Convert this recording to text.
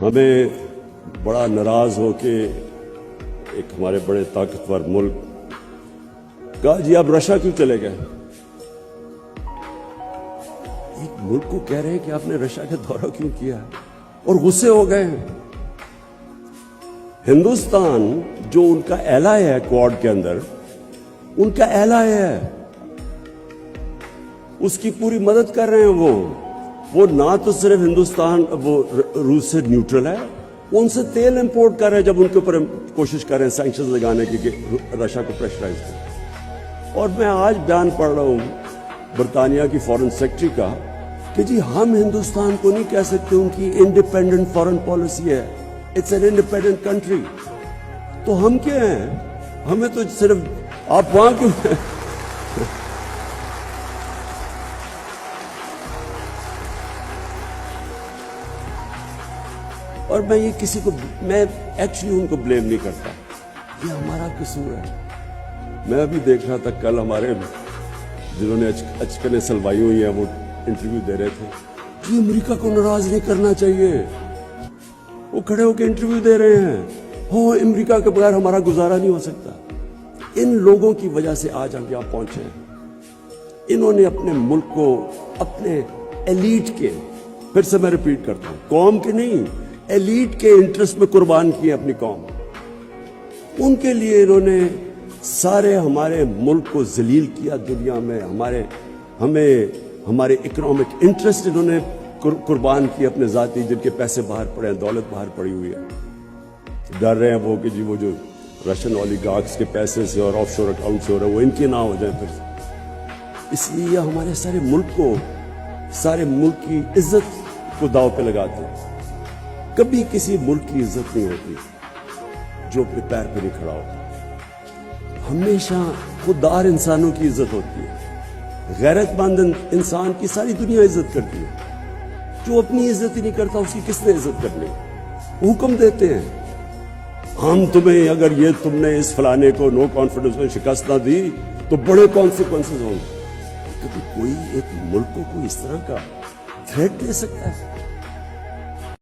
ہمیں بڑا ناراض ہو کے ایک ہمارے بڑے طاقتور ملک کہا جی آپ رشیا کیوں چلے گئے؟ ایک ملک کو کہہ رہے ہیں کہ آپ نے رشیا کا دورہ کیوں کیا اور غصے ہو گئے ہیں. ہندوستان جو ان کا ایلائی ہے کوڈ کے اندر، ان کا ایلائی ہے، اس کی پوری مدد کر رہے ہیں. وہ نہ تو صرف ہندوستان وہ روس سے نیوٹرل ہے، وہ ان سے تیل امپورٹ کر رہے ہیں جب ان کے اوپر کوشش کر رہے ہیں سینکشنز لگانے کی کہ رشیا کو پریشرائز کریں. اور میں آج بیان پڑھ رہا ہوں برطانیہ کی فارن سیکرٹری کا کہ جی ہم ہندوستان کو نہیں کہہ سکتے ان کی انڈیپینڈنٹ فارن پالیسی ہے، اٹس این انڈیپینڈنٹ کنٹری. تو ہم کیا ہیں؟ ہمیں تو صرف آپ وہاں کیوں اور میں یہ کسی کو میں ایکچولی ان کو بلیم نہیں کرتا، یہ ہمارا قصور ہے. میں ابھی دیکھ رہا تھا کل ہمارے جنہوں نے اچکنے سلوائی ہوئی ہیں وہ انٹرویو دے رہے تھے کہ امریکہ کو ناراض نہیں کرنا چاہیے. وہ کھڑے ہو کے انٹرویو دے رہے ہیں، ہو امریکہ کے بغیر ہمارا گزارا نہیں ہو سکتا. ان لوگوں کی وجہ سے آج ہم یہاں پہنچے ہیں. انہوں نے اپنے ملک کو اپنے ایلیٹ کے، پھر سے میں ریپیٹ کرتا ہوں، قوم کے نہیں، ایلیٹ کے انٹرسٹ میں قربان کیے اپنی قوم. ان کے لیے انہوں نے سارے ہمارے ملک کو ذلیل کیا دنیا میں. ہمارے اکنامک انٹرسٹ انہوں نے قربان کیے اپنے ذاتی، جن کے پیسے باہر پڑے ہیں، دولت باہر پڑی ہوئی ہے. ڈر رہے ہیں وہ کہ جی وہ جو رشین اولیگارکس کے پیسے سے اور آف شور اکاؤنٹ سے ہو رہا ہے وہ ان کے نہ ہو جائیں پھر. اس لیے ہمارے سارے ملک کی عزت کو داؤ پہ لگاتے ہیں. کبھی کسی ملک کی عزت نہیں ہوتی جو اپنے پیر پہ نہیں کھڑا ہوتا. ہمیشہ خوددار انسانوں کی عزت ہوتی ہے. غیرت مند انسان کی ساری دنیا عزت کرتی ہے. جو اپنی عزت ہی نہیں کرتا اس کی کس نے عزت کرنی؟ حکم دیتے ہیں ہم تمہیں، اگر یہ تم نے اس فلانے کو نو کانفیڈنس میں شکست نہ دی تو بڑے کانسیکوینسز ہوں گے. کبھی کوئی ایک ملک کو کوئی اس طرح کا تھریٹ دے سکتا ہے؟